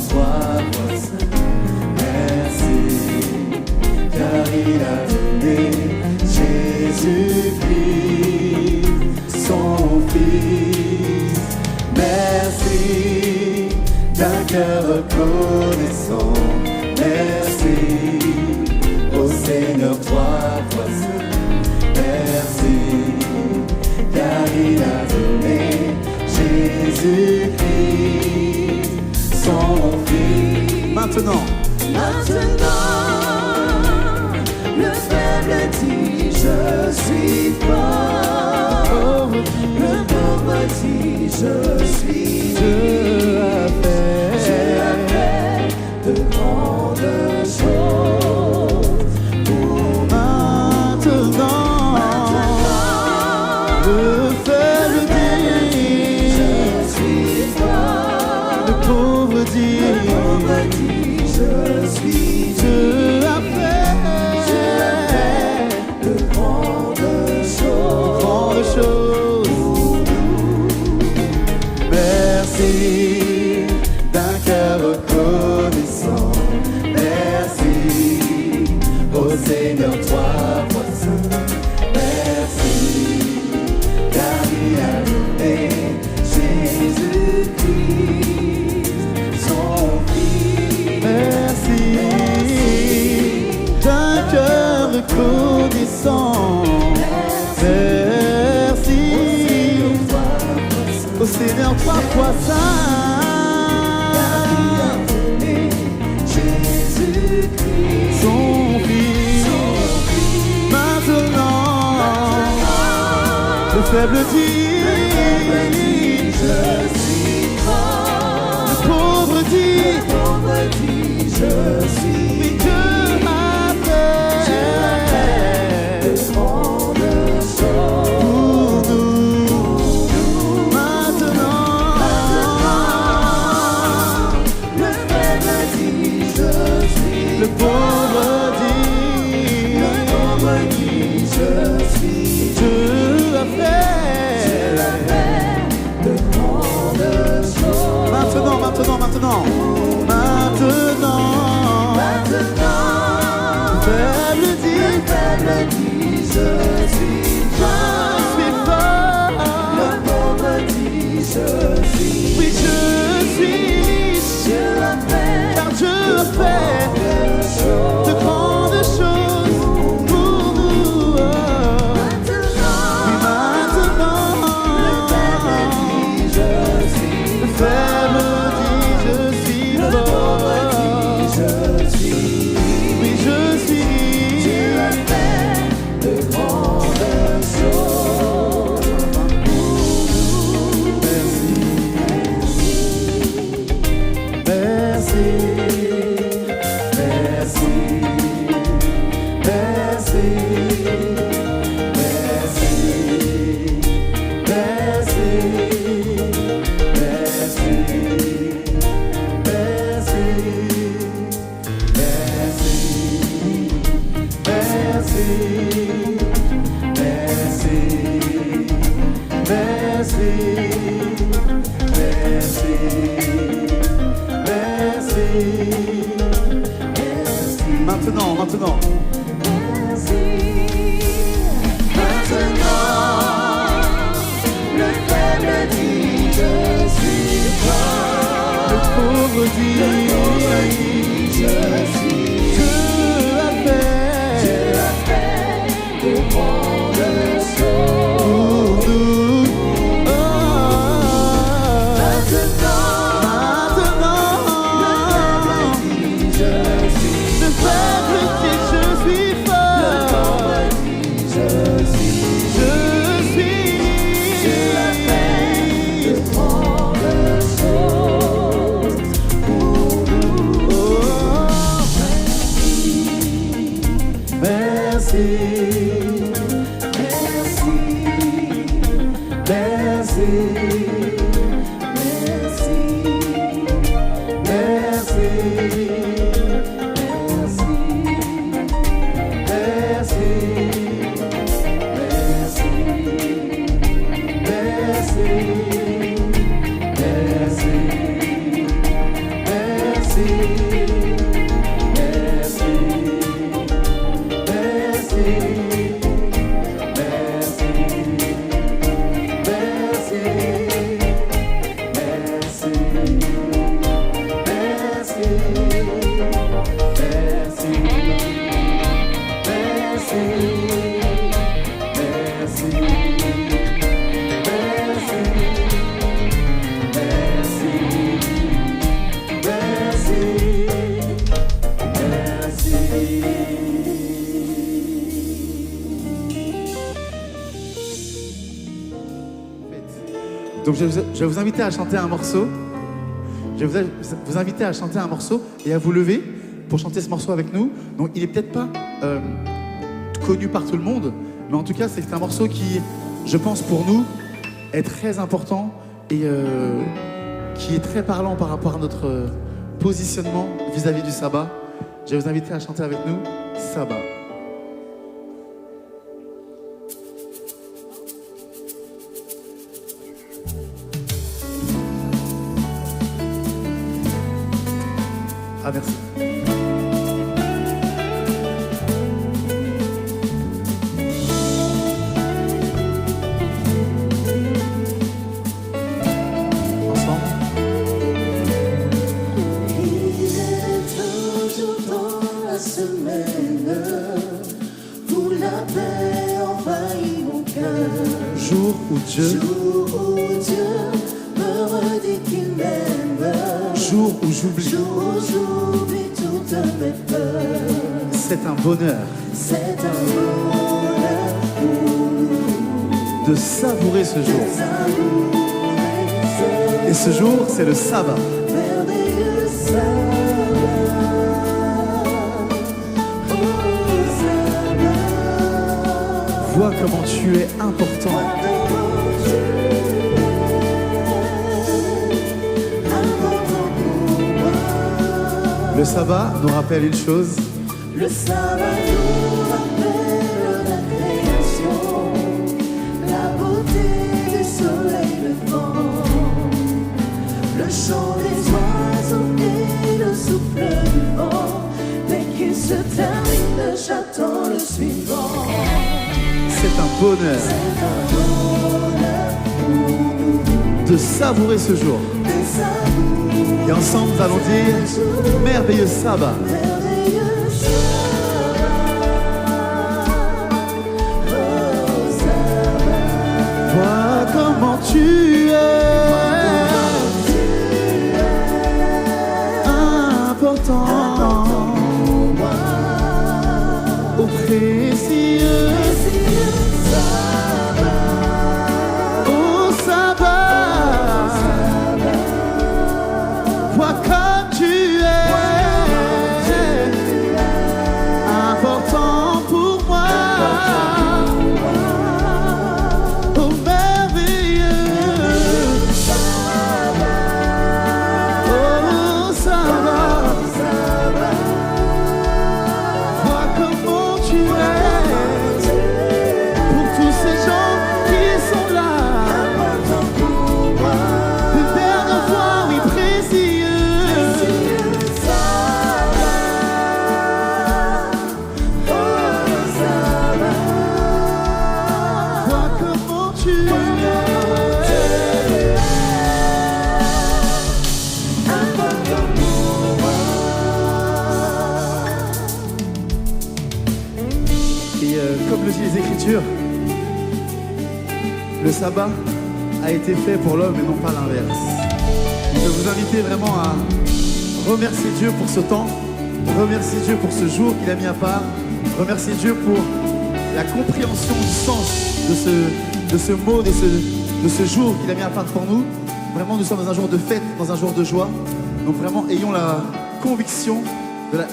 toi voisin. Merci, car il a donné Jésus-Christ, son Fils. Merci, d'un cœur reconnaissant. Merci, ô Seigneur, toi voisin. Merci, car il a donné Jésus-Christ, son Fils. Maintenant, le faible dit je suis fort, le pauvre dit je suis Dieu a fait de grandes choses. Pour maintenant, le faible dit je suis fort, le pauvre dit je suis Dieu a fait de grandes choses pour nous. Merci d'un cœur reconnaissant. Merci, ô Seigneur, toi voisin. Merci, car il a donné Jésus-Christ, son Fils. Merci, d'un cœur reconnaissant. Merci, ô Seigneur, toi voisin. Jésus-Christ, son Fils. Maintenant, le faible dit je suis fort, le pauvre dit je suis Dieu a fait de grandes choses pour nous. Maintenant, le faible dit je suis le pauvre dit je suis Dieu a fait de grandes choses. Maintenant, le faible dit je suis fort, le pauvre dit je suis oui, je suis Dieu a fait, car Dieu a fait de grandes choses pour nous. Maintenant, le faible dit je suis fort, le pauvre dit je suis oui, je suis Dieu a fait de grandes choses pour nous. Merci, merci, merci, merci, merci, merci, merci, merci, merci, Maintenant, le faible dit je suis fort, le pauvre dit je suis Dieu a fait de grandes choses pour nous. Pour nous. Donc je vais vous inviter à chanter un morceau. Je vais vous inviter à chanter un morceau et à vous lever pour chanter ce morceau avec nous. Donc il est peut-être pas connu par tout le monde, mais en tout cas c'est un morceau qui, je pense pour nous, est très important et qui est très parlant par rapport à notre positionnement vis-à-vis du sabbat. Je vais vous inviter à chanter avec nous Sabbat. Ah, merci. Ensemble. Il est toujours dans la semaine où la paix envahit mon cœur. Jour où Dieu me redit qu'il m'aime. Jour où j'oublie toutes mes peurs. C'est un bonheur. C'est un bonheur de savourer ce jour. Et ce jour, c'est le sabbat. Merveilleux sabbat. Oh sabbat. Vois comment tu es important. Le sabbat nous rappelle une chose. Le sabbat nous rappelle la création, la beauté du soleil levant, le chant des oiseaux et le souffle du vent. Dès qu'il se termine, j'attends le suivant. C'est un bonheur. C'est un bonheur de savourer ce jour. Et ensemble, nous allons dire merveilleux sabbat. merveilleux sabbat. Oh sabbat. Vois comment tu es important, ô précieux. Ô sabbat, vois comme tu es important pour moi. Ô merveilleux ô sabbat, vois comment tu es pour tous ces gens qui sont là. Une dernière fois, oui, précieux. Vois comment tu es. Et comme le dit les Écritures, le sabbat a été fait pour l'homme et non pas l'inverse. Je vais vous inviter vraiment à remercier Dieu pour ce temps, remercier Dieu pour ce jour qu'il a mis à part, remercier Dieu pour la compréhension du sens de ce mot, de ce jour qu'il a mis à part pour nous. Vraiment, nous sommes dans un jour de fête, dans un jour de joie. Donc vraiment, ayons la conviction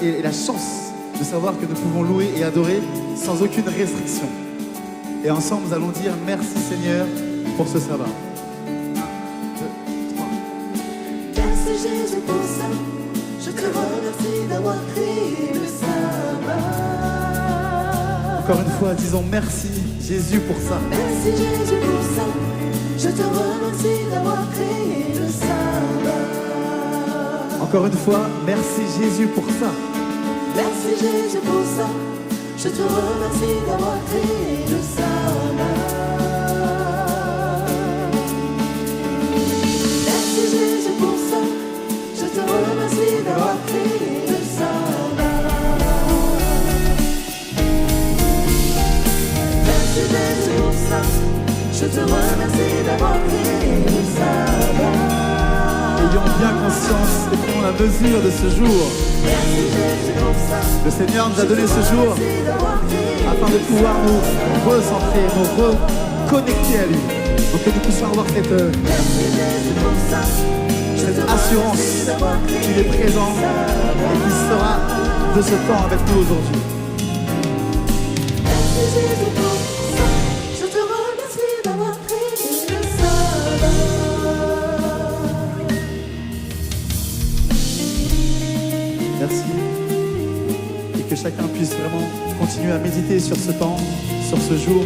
et la chance de savoir que nous pouvons louer et adorer sans aucune restriction. Et ensemble, nous allons dire merci Seigneur pour ce sabbat. 1, 2, 3. Merci Jésus pour ça, je te remercie d'avoir créé le sabbat. Encore une fois, disons merci Jésus pour ça. Merci Jésus pour ça, je te remercie d'avoir créé le sabbat. Encore une fois, merci Jésus pour ça. Merci Jésus pour ça. Je te remercie d'avoir créé le sabbat. Merci Jésus pour ça. Je te remercie d'avoir créé le sabbat. Merci Jésus pour ça. Je te remercie d'avoir créé le sabbat. Ayons bien conscience et prenons la mesure de ce jour. Merci Jésus pour ça. Le Seigneur nous a donné ce jour afin de pouvoir nous recentrer, nous reconnecter à lui. Donc que nous puissions avoir cette assurance qu'il est présent et qu'il sera de ce temps avec nous aujourd'hui. Merci Jésus pour ça. Je te remercie d'avoir créé le sabbat. Merci. Et que chacun puisse vraiment continuer à méditer sur ce temps, sur ce jour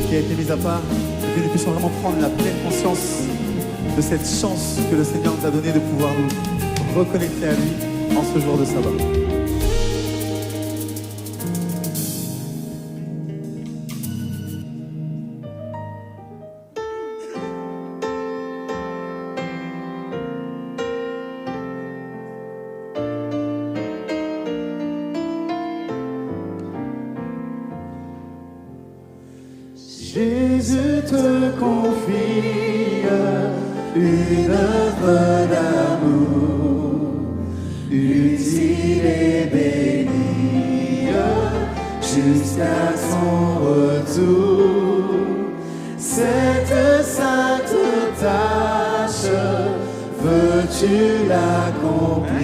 qui a été mis à part. Et que nous puissions vraiment prendre la pleine conscience de cette chance que le Seigneur nous a donnée de pouvoir nous reconnecter à lui en ce jour de sabbat. Jésus te confie une œuvre d'amour, utile et bénie, jusqu'à son retour. Cette sainte tâche, veux-tu l'accomplir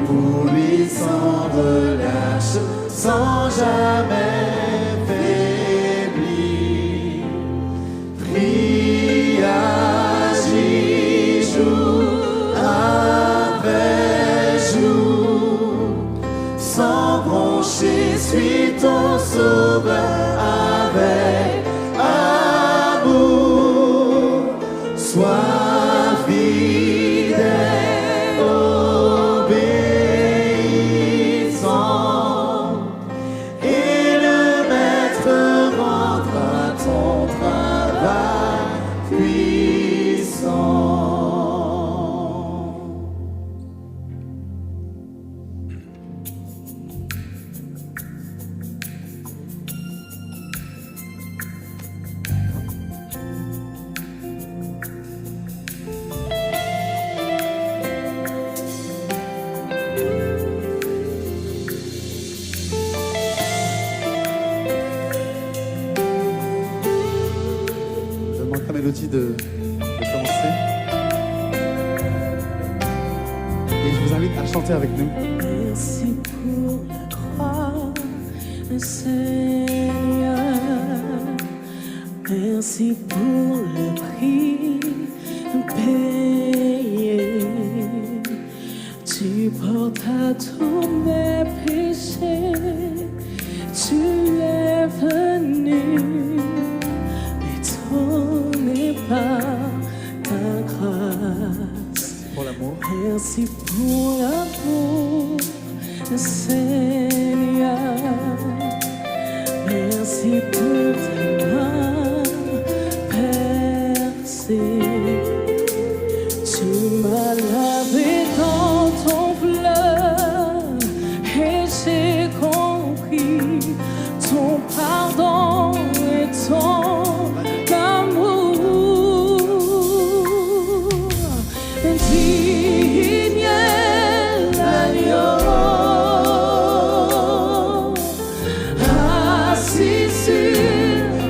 pour lui sans relâche, sans jamais suis ton sauveur avec amour. Sois fidèle, obéissant, et le maître rendra ton travail puissant. Mélodie de commencer. Et je vous invite à chanter avec nous. Merci pour la croix, Seigneur. Merci pour le prix payé. Tu portas tous mes péchés. Tu es venu. Par ta grâce, Pour l'amour. merci pour l'amour, Seigneur. Merci pour ta main percée. Tu m'as lavé dans ton fleuve et j'ai compris ton pardon et ton assis sur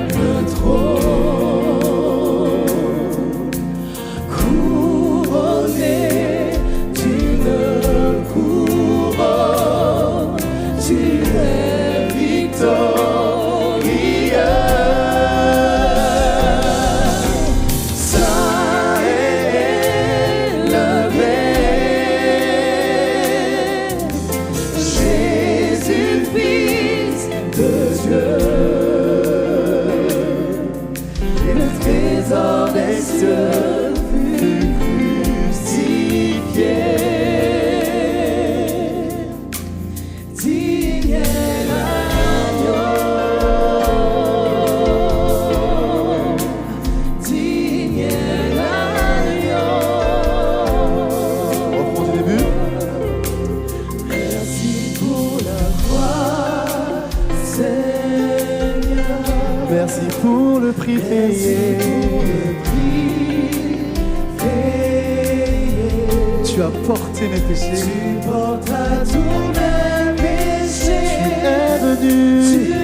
porté mes péchés. Tu portes à tous mes péchés. Tu es venu. Tu es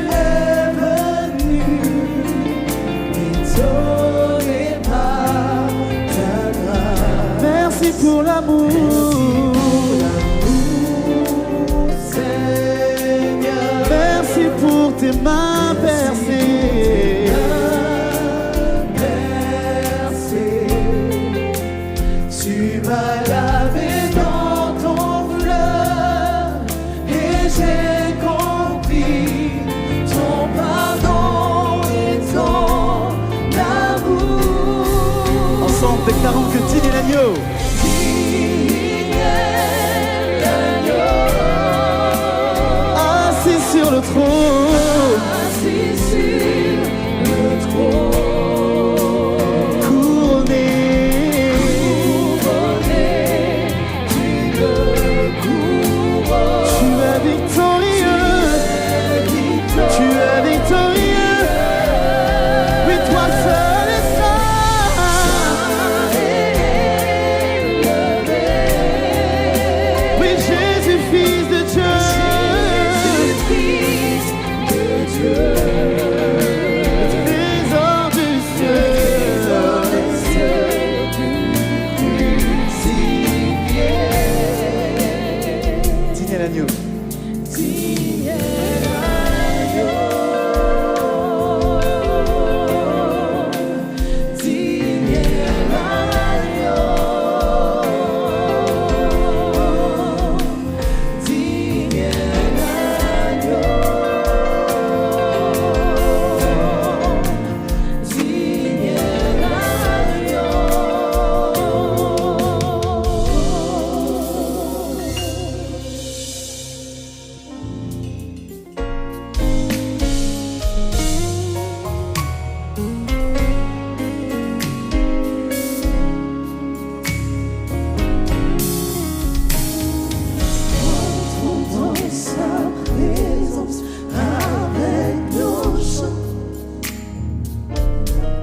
venu m'étonner par ta grâce. Merci pour l'amour. Seigneur. Merci pour tes mains percées. Tu m'as lavé dans ton fleuve et j'ai compris ton pardon et ton amour. Ensemble, déclarons que digne est l'agneau. Digne est l'agneau. Assis sur le trône. Assis sur le trône.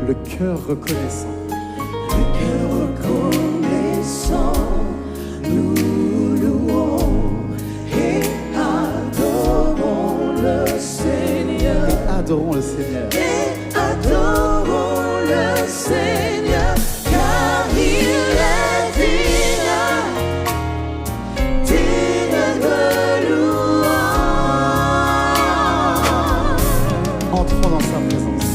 Le cœur reconnaissant. Le cœur reconnaissant, nous louons et adorons le Seigneur. Adorons le Seigneur. Et adorons le Seigneur, car il est digne de louange. Entrons dans sa présence.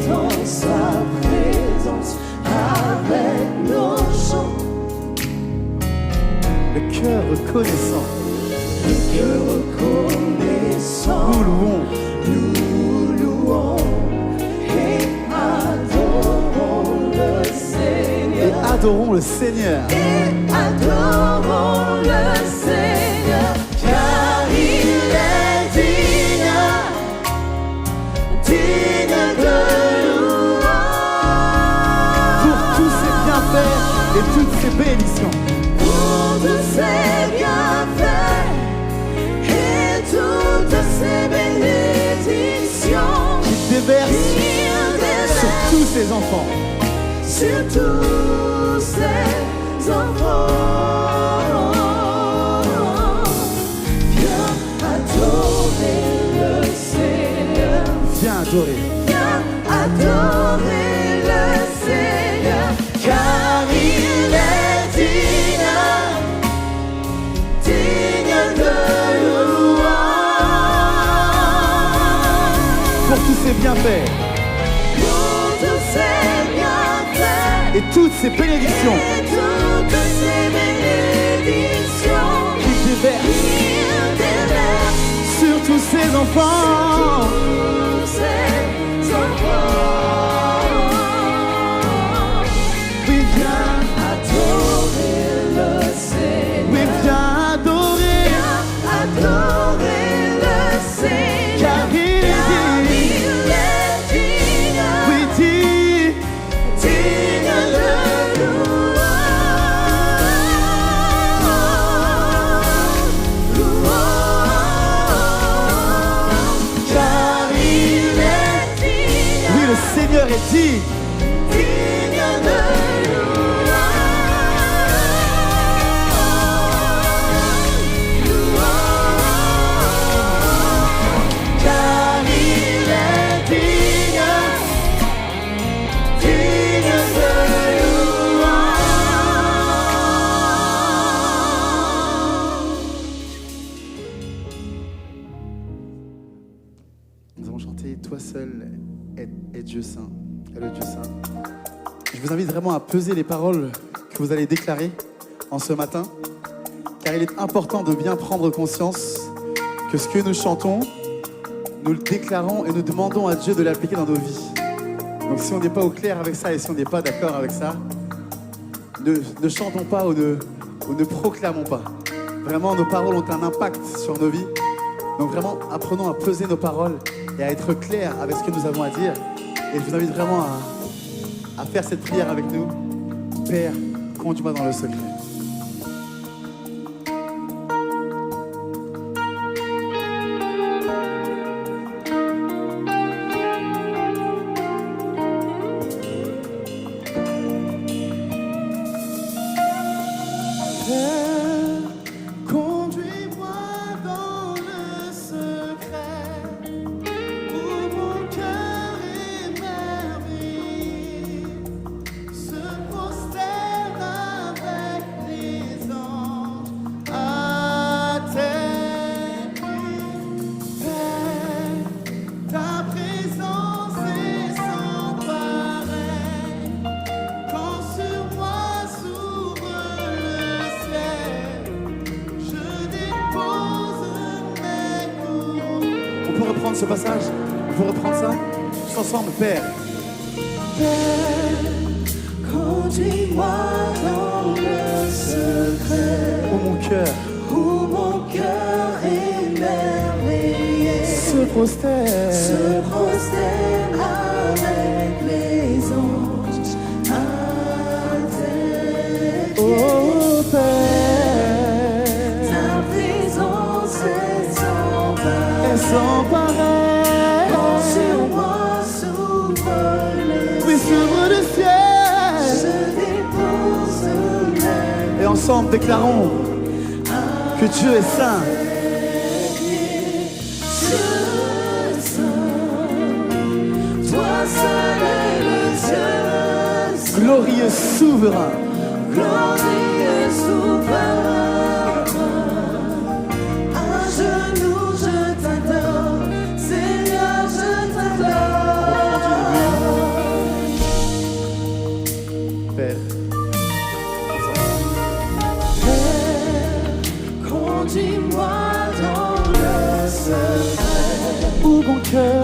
Dans sa présence avec nos chants. Le cœur reconnaissant. Le cœur reconnaissant. Nous louons et adorons le Seigneur. Et adorons le Seigneur. Et adorons le Seigneur, car il est digne de louange. Pour tous ses bienfaits et toutes ses bénédictions. Pour tous ses bienfaits et toutes ses bénédictions. Il déverse sur tous ses enfants. Sur tous ses enfants. Viens adorer le Seigneur. Viens adorer. Viens adorer le Seigneur, car il est digne de louange. Pour tous ses bienfaits. Pour tous ses bienfaits et toutes ses bénédictions. Et toutes ses bénédictions. Il déverse sur tous ses enfants. Oui, viens adorer le Seigneur. Oui, viens adorer. Viens adorer le Seigneur. Car il est digne. Oui, digne de louange. Car il est digne. Oui, le Seigneur est digne. Digne de louange. seul est Dieu saint, est le Dieu saint. Je vous invite vraiment à peser les paroles que vous allez déclarer en ce matin, car il est important de bien prendre conscience que ce que nous chantons, nous le déclarons et nous demandons à Dieu de l'appliquer dans nos vies. Donc si on n'est pas au clair avec ça et si on n'est pas d'accord avec ça, ne chantons pas ou ne proclamons pas. Vraiment, nos paroles ont un impact sur nos vies. Donc vraiment, apprenons à peser nos paroles et à être clairs avec ce que nous avons à dire. Et je vous invite vraiment à faire cette prière avec nous. Père, conduis-moi dans le secret. Ce passage, on peut reprendre ça tous ensemble, Père. Père, conduis-moi dans le secret Où mon cœur émerveillé se prosterne avec les anges à tes pieds. Oh Père, ta présence est sans pareil. Quand sur moi s'ouvre le ciel, je dépose mes et ensemble déclarons que Dieu est saint. Dieu saint, toi seul es le Dieu saint, Glorieux souverain, glorieux souverain. À genoux je t'adore, Seigneur, je t'adore. Père. Conduis-moi dans le secret Où mon cœur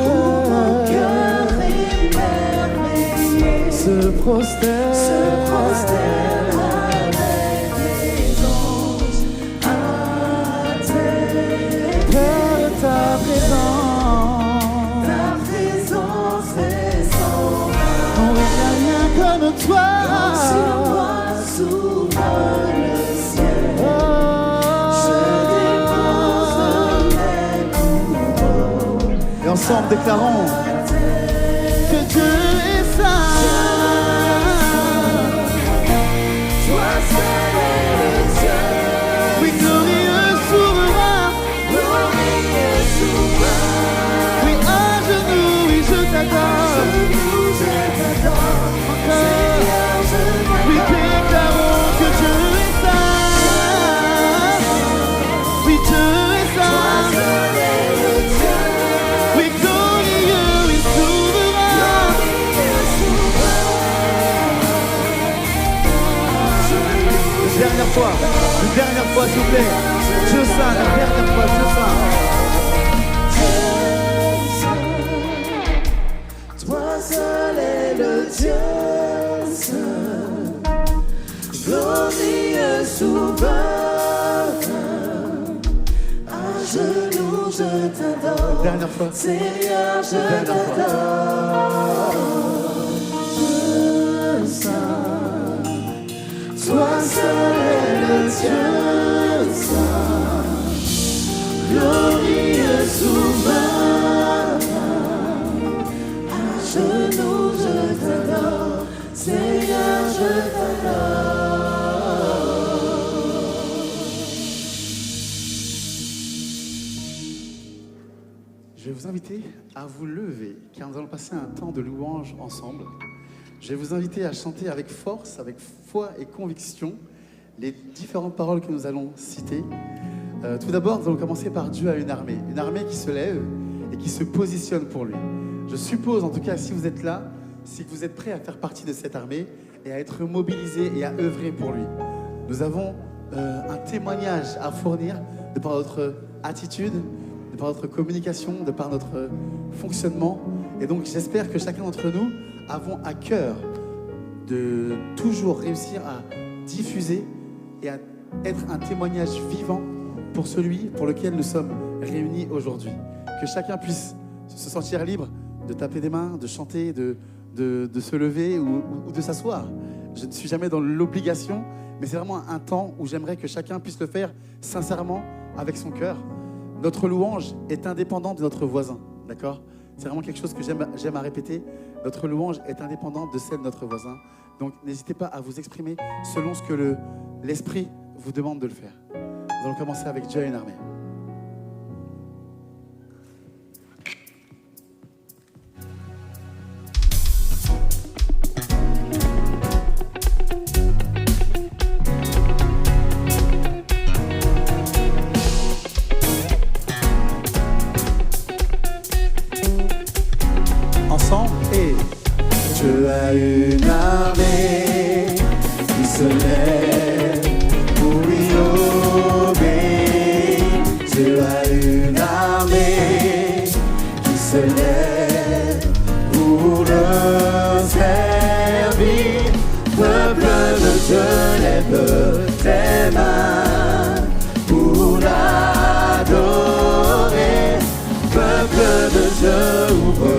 émerveillé se prosterne avec les anges à tes pieds. Père, ta présence est sans pareil. non, il n'y a rien comme toi. Quand sur moi s'ouvre le ciel, je dépose mes couteaux. Et ensemble déclarons que Dieu est saint. Toi seul es le Dieu, Oui, glorieux souverain. glorieux souverain. Oui, à genoux, oui, je t'adore. Je t'adore, Seigneur, je Oui, t'adore. déclarons que Dieu est saint. Oui, Dieu est Toi saint. seul es le Dieu, Oui, glorieux, oui, souverain. glorieux souverain. Une dernière fois, s'il vous plaît. Dieu saint, la dernière fois, Dieu saint. Toi seul est le Dieu saint, glorieux souverain. À genoux je t'adore, Dernière fois. Seigneur, je Dernière fois. t'adore. Dieu saint, toi seul est le Dieu saint, glorieux souverain. À genoux je t'adore, Seigneur, je t'adore. Je vais vous inviter à vous lever, car nous allons passer un temps de louange ensemble. Je vais vous inviter à chanter avec force, avec foi et conviction les différentes paroles que nous allons citer. Tout d'abord, nous allons commencer par Dieu a une armée qui se lève et qui se positionne pour lui. Je suppose, en tout cas, si vous êtes là, si vous êtes prêts à faire partie de cette armée et à être mobilisés et à œuvrer pour lui. Nous avons un témoignage à fournir de par notre attitude, de par notre communication, de par notre fonctionnement. Et donc, j'espère que chacun d'entre nous avons à cœur de toujours réussir à diffuser et à être un témoignage vivant pour celui pour lequel nous sommes réunis aujourd'hui. Que chacun puisse se sentir libre de taper des mains, de chanter, de se lever ou de s'asseoir. Je ne suis jamais dans l'obligation, mais c'est vraiment un temps où j'aimerais que chacun puisse le faire sincèrement avec son cœur. Notre louange est indépendante de notre voisin, d'accord ? C'est vraiment quelque chose que j'aime à répéter. Notre louange est indépendante de celle de notre voisin. Donc n'hésitez pas à vous exprimer selon ce que l'Esprit vous demande de le faire. Nous allons commencer avec Dieu et une armée. Ensemble et Dieu a une armée qui se lève pour lui obéir. Dieu a une armée qui se lève pour le servir. Peuple de Dieu, lève tes mains pour l'adorer. Peuple de Dieu, ouvre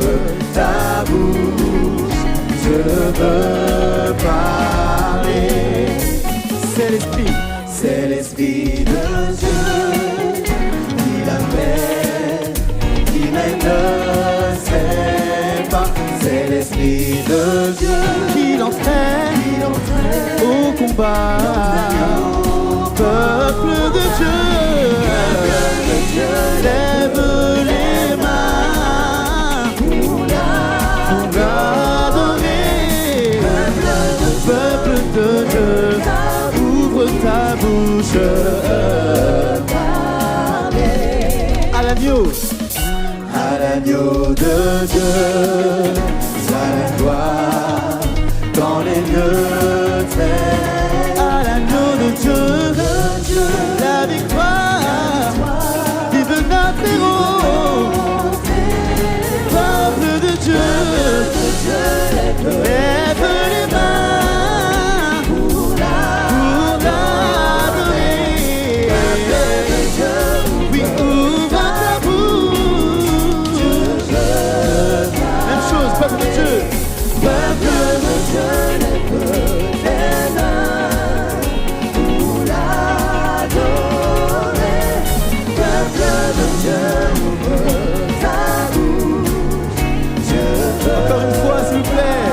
ta bouche, je veux parler. C'est l'Esprit de Dieu qui l'appelle, qui même ne sait pas. C'est l'Esprit de Dieu qui l'entraîne au combat. Peuple de Dieu, lève les mains pour l'adorer. Peuple de Dieu, ouvre ta bouche. À l'agneau de Dieu, soit la gloire dans les lieux terres. À l'agneau de Dieu, la victoire, vive notre héros. Peuple de Dieu, lève les mains pour l'adorer. Oui, ouvre ta bouche. Même chose, peuple de Dieu. Peuple de Dieu, lève tes mains pour l'adorer. Peuple de Dieu, ouvre ta bouche. Encore une fois, s'il vous plaît.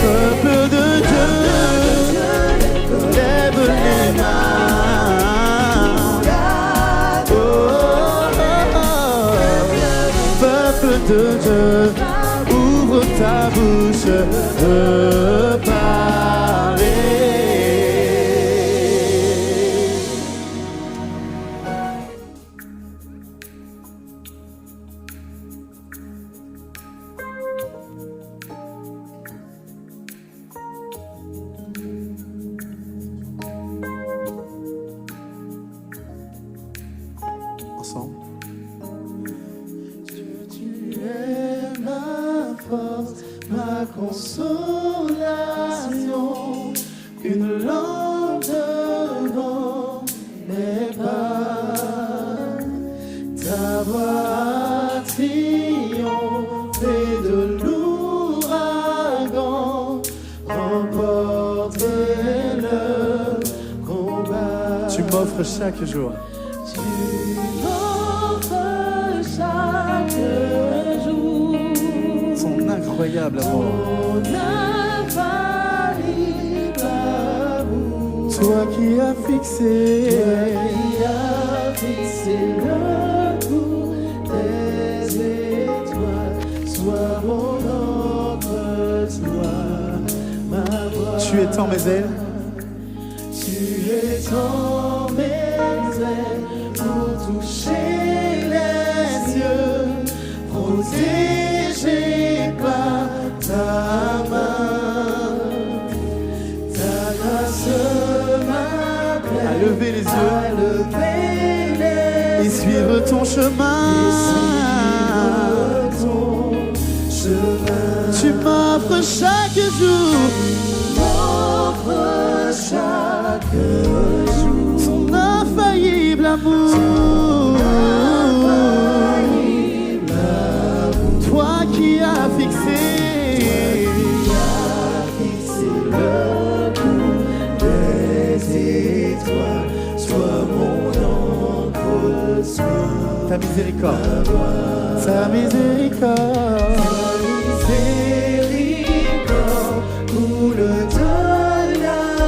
Peuple de Dieu, lève les mains. Peuple de Dieu, ouvre ta bouche, parler. Ensemble. Dieu, tu es ma force, ma consolation, une lampe devant mes pas. Ta voix triomphée de l'ouragan, remporter le combat. Tu m'offres chaque jour. Tu m'offres chaque jour son incroyable amour. Toi qui as fixé le cours des étoiles, sois mon ombre, sois ma voix. Tu étends mes ailes. Tu étends mes ailes pour toucher les cieux, protéger et suivre ton chemin. Tu m'offres chaque jour ton infaillible amour. Toi qui as fixé le cours des étoiles, sois mon encre, sois ta miséricorde, ta miséricorde.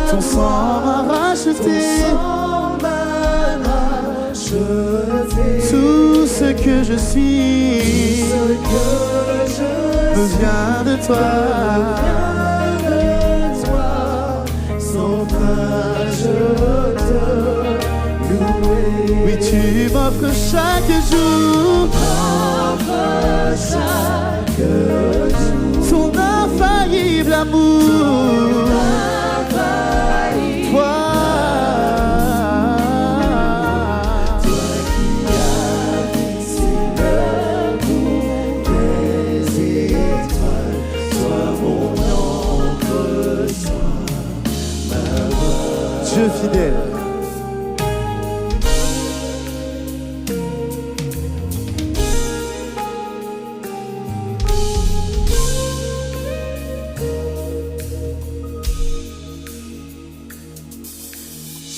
Ton sang m'a racheté, tout ce que je suis me vient de toi. Sans fin je te louerai. Oui, tu m'offres chaque jour ton infaillible amour. Dieu fidèle.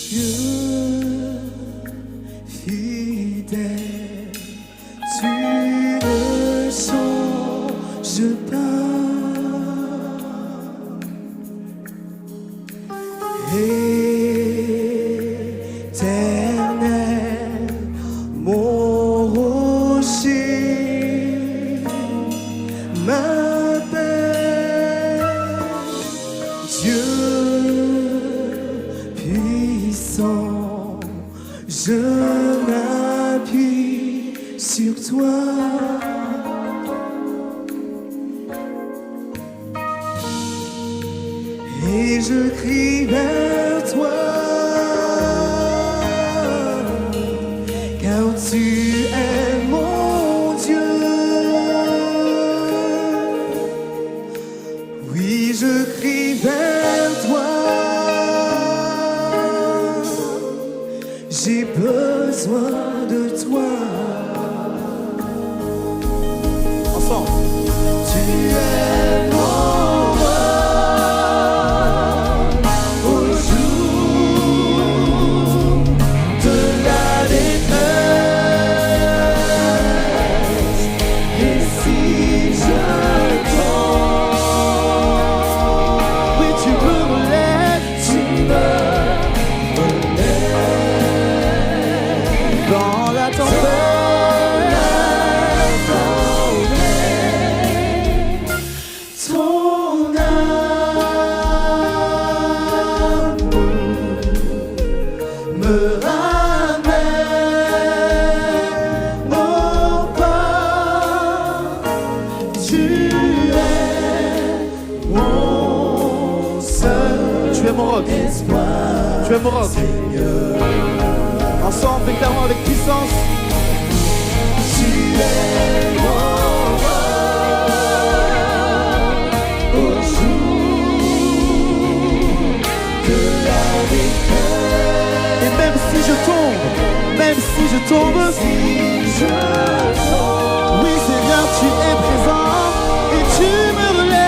Dieu fidèle, tu ne changes pas. Éternel, mon rocher, ma paix, Dieu puissant, je m'appuie sur toi. Et je crie vers toi, car tu es mon Dieu. Oui, je crie vers toi, j'ai besoin de toi. Ensemble. Tu es mon Tu es mon roc. Tu es mon roc. Ensemble, déclarons avec puissance. Tu es mon roc au jour de la défaite. Et même si je tombe, si je tombe, oui Seigneur, tu es présent et tu me relèves.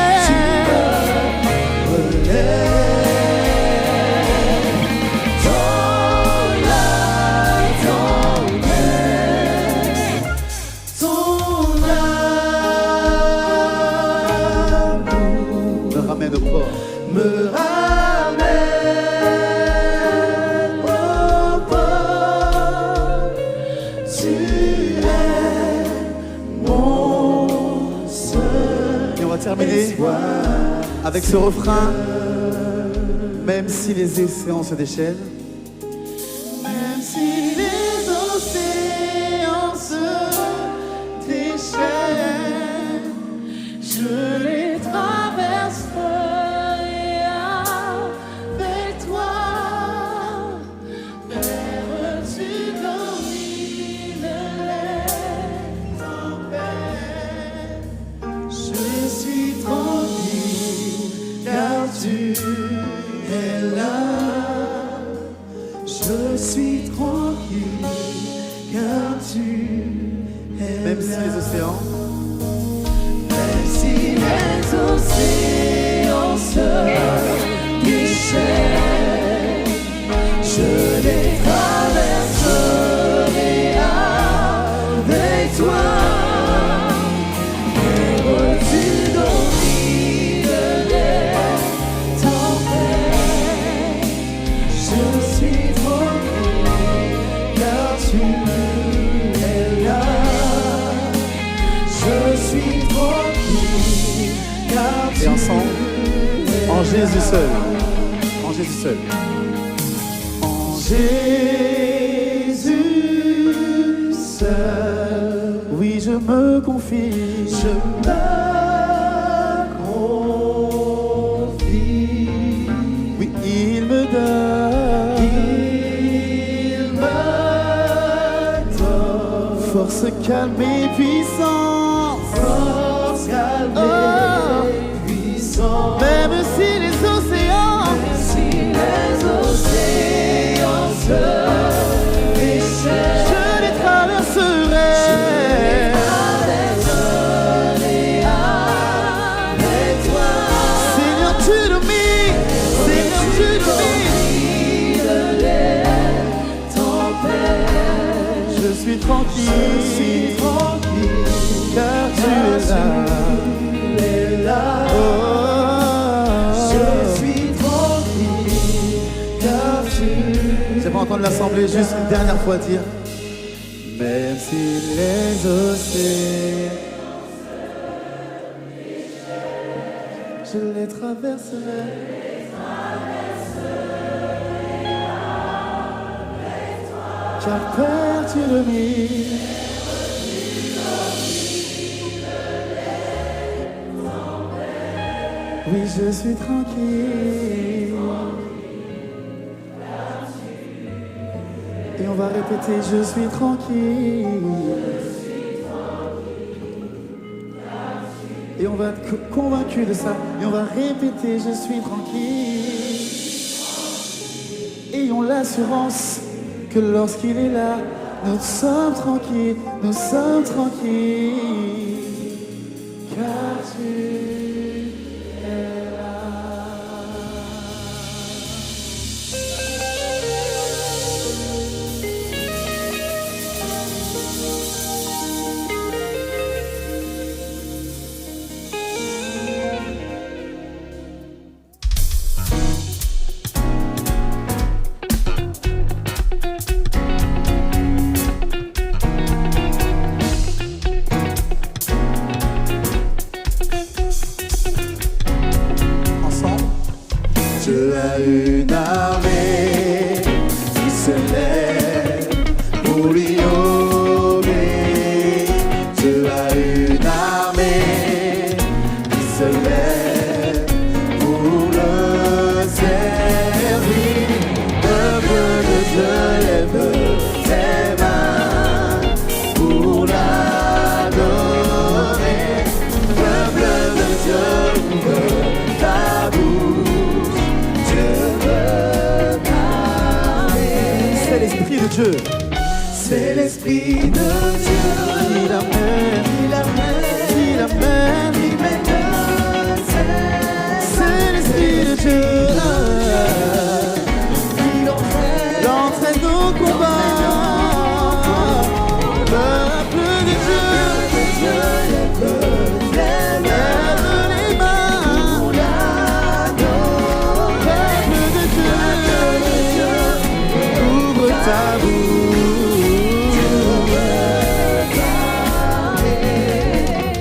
Me ramène au port. Tu es mon seul. Et on va terminer avec ce refrain. Même si les océans se déchaînent, Même si les océans se déchaînent, je les traverserai avec toi. Même tranquille, car tu es Même si là. les océans, Même si les océans se déchaînent, je les traverserai avec toi. Et tu domines les tempêtes. Je suis tranquille, car tu es là. Je suis tranquille, car tu et ensemble, en Jésus seul. En Jésus seul. en Jésus seul. Oui, je me confie. Je me confie. Oui, il me donne Il me donne force, calme et puissance. force, calme Oh. et puissance. Même si les océans, Si les océans se déchaînent, je les traverserai. traverserai avec toi. Seigneur, tu domines. Seigneur, tu domines. Domine les tempêtes. Je suis tranquille. Je suis tranquille, car tu es là. tu es là. Oh. Je suis tranquille, car tu J'aimerais entendre l'assemblée juste une dernière fois dire. Même si les océans, je les traverserai. Car Père, tu domines. Oui, je suis tranquille. Et on va répéter, je suis tranquille. Et on va être convaincu de ça. Et on va répéter, je suis tranquille. Ayons l'assurance que lorsqu'il est là, nous sommes tranquilles, nous sommes tranquilles. Car tu es là. Ensemble. Tu as une armée qui se lève pour lui obéir. Tu as une armée qui se lève pour le servir. Peuple de Dieu, lève tes mains pour l'adorer. Peuple de Dieu, ouvre ta bouche. C'est l'Esprit de Dieu. C'est l'Esprit de Dieu Il amène, qui l'amène, il amène. qui mène C'est l'Esprit de Dieu. qui l'entraîne, L'entraîne au combat. Peuple de Dieu. Lève les mains. pour l'adorer. Peuple de Dieu. Ouvre ta bouche.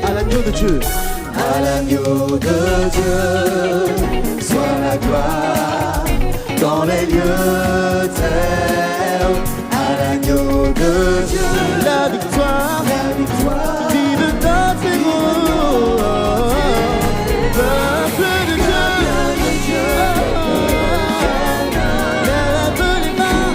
À l'agneau de Dieu. À l'agneau de Dieu, soit la gloire dans les lieux terres. À l'agneau de Dieu, La victoire. la victoire. Vive notre héros. Peuple de Dieu. Lève les mains.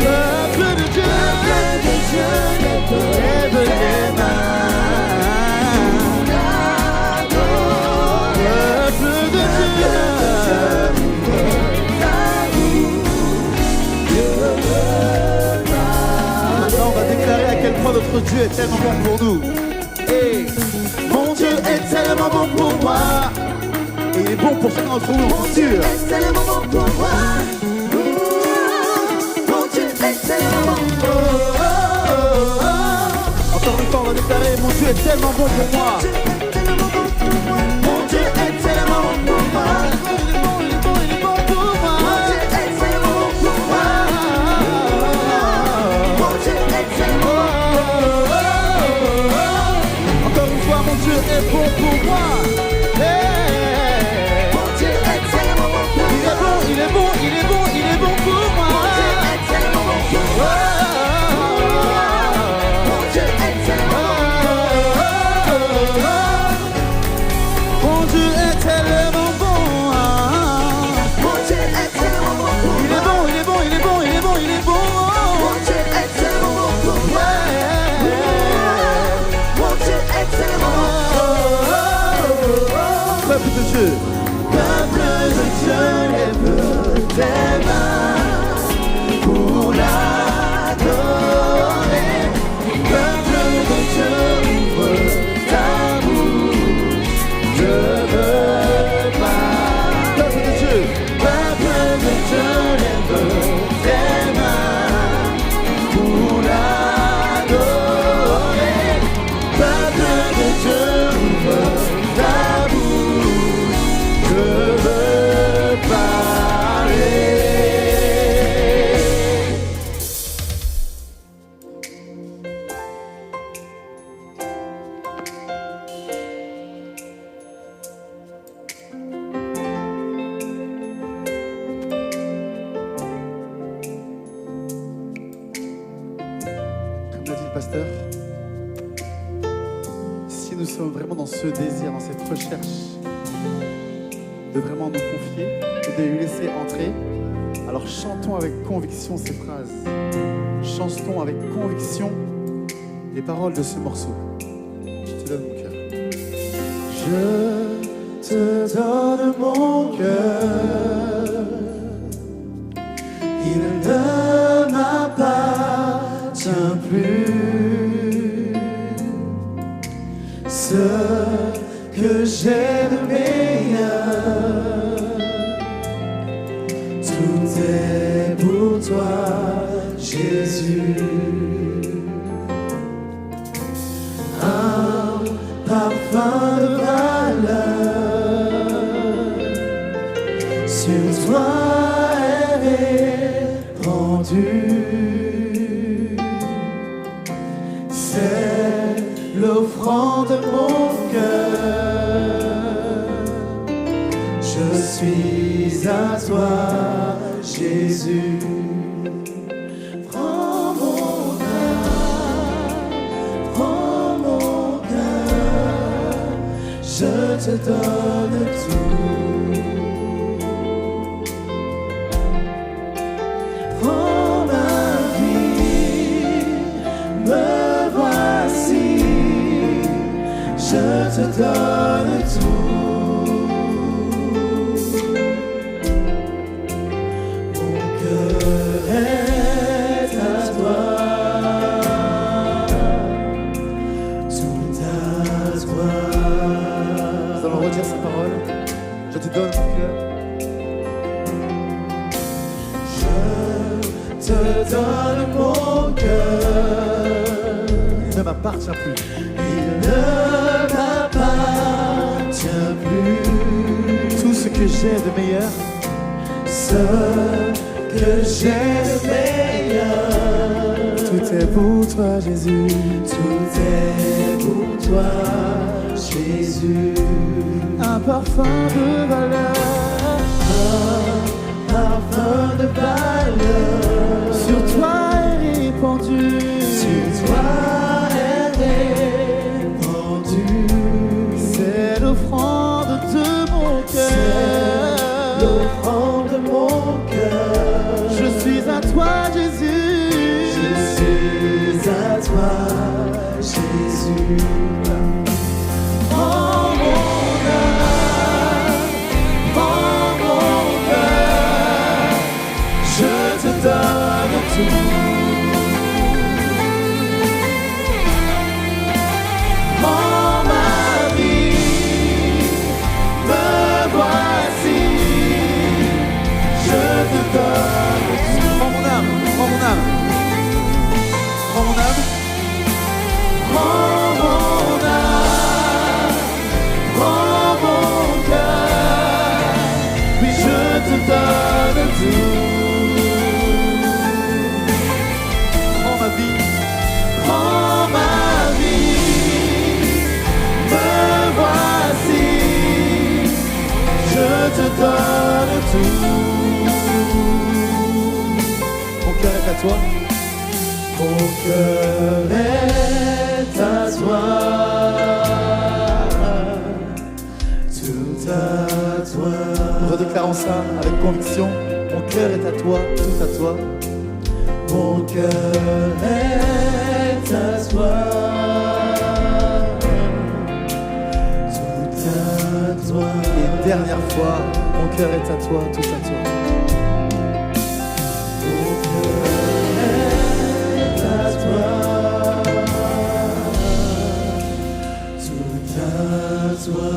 Peuple de Dieu. Peuple de Dieu. Lève les mains. notre Dieu est tellement bon pour nous. Et mon Dieu est tellement bon pour moi. Et il est bon pour chacun d'entre nous, bien sûr. est tellement bon pour moi. Mon Dieu est tellement bon pour moi. Encore une fois, on va déclarer, mon Dieu est tellement bon pour moi. Mon Dieu est tellement bon pour moi. Il est bon, il est bon, il est bon pour moi. Mon Dieu est tellement bon pour moi. Mon Dieu est tellement bon pour moi. Encore une fois, mon Dieu est bon pour moi. Hey. Mon Dieu est tellement bon pour Il moi. est bon, il est bon, il est bon, il est bon pour moi. Mon Dieu est tellement bon pour moi. Mon Dieu est tellement Mon Dieu est tellement bon. Mon Dieu est tellement bon pour Il est moi. bon, il est bon, il est bon, il est bon, il est bon. Mon Dieu est tellement bon pour moi. Mon Dieu est tellement bon. Peuple de Dieu. Peuple de Dieu, lève tes mains pour l'adorer. Peuple de Dieu, ouvre ta bouche. Je veux pas. Peuple de Dieu. Peuple de Dieu, lève tes mains pour l'adorer. Peuple de Dieu, ouvre ta bouche. Je veux parler. Comme l'a dit le pasteur, si nous sommes vraiment dans ce désir, dans cette recherche de vraiment nous confier et de lui laisser entrer, alors chantons avec conviction ces phrases. Chantons avec conviction les paroles de ce morceau. Je te donne mon cœur. Je te donne mon cœur, il ne m'appartient plus. Ce que j'ai de meilleur, tout est pour toi, Jésus. Un parfum de valeur sur toi est répandu. C'est l'offrande de mon cœur. Je suis à toi, Jésus. Prends mon âme, prends mon cœur, je te donne tout. Prends ma vie, me voici, je te donne tout. Mon cœur est à toi, tout à toi. Nous allons redire ces paroles. Je te donne mon cœur. Je te donne mon cœur, Il ne m'appartient plus. il ne m'appartient plus. Tout ce que j'ai de meilleur, Ce que j'ai de meilleur, tout est pour toi, Jésus. tout est pour toi, Jésus. Un parfum de valeur Un parfum de valeur sur toi est répandu. sur toi est répandu. C'est l'offrande de mon cœur. L'offrande de mon cœur. Je suis à toi, Jésus. Je suis à toi, Jésus. Prends mon âme, prends mon cœur, je te donne. toi. Mon cœur est à toi, tout à toi. Redéclarons ça avec conviction. Mon cœur est à toi, tout à toi. Mon cœur est à toi, tout à toi. Et une dernière fois, mon cœur est à toi, tout à toi. Toi,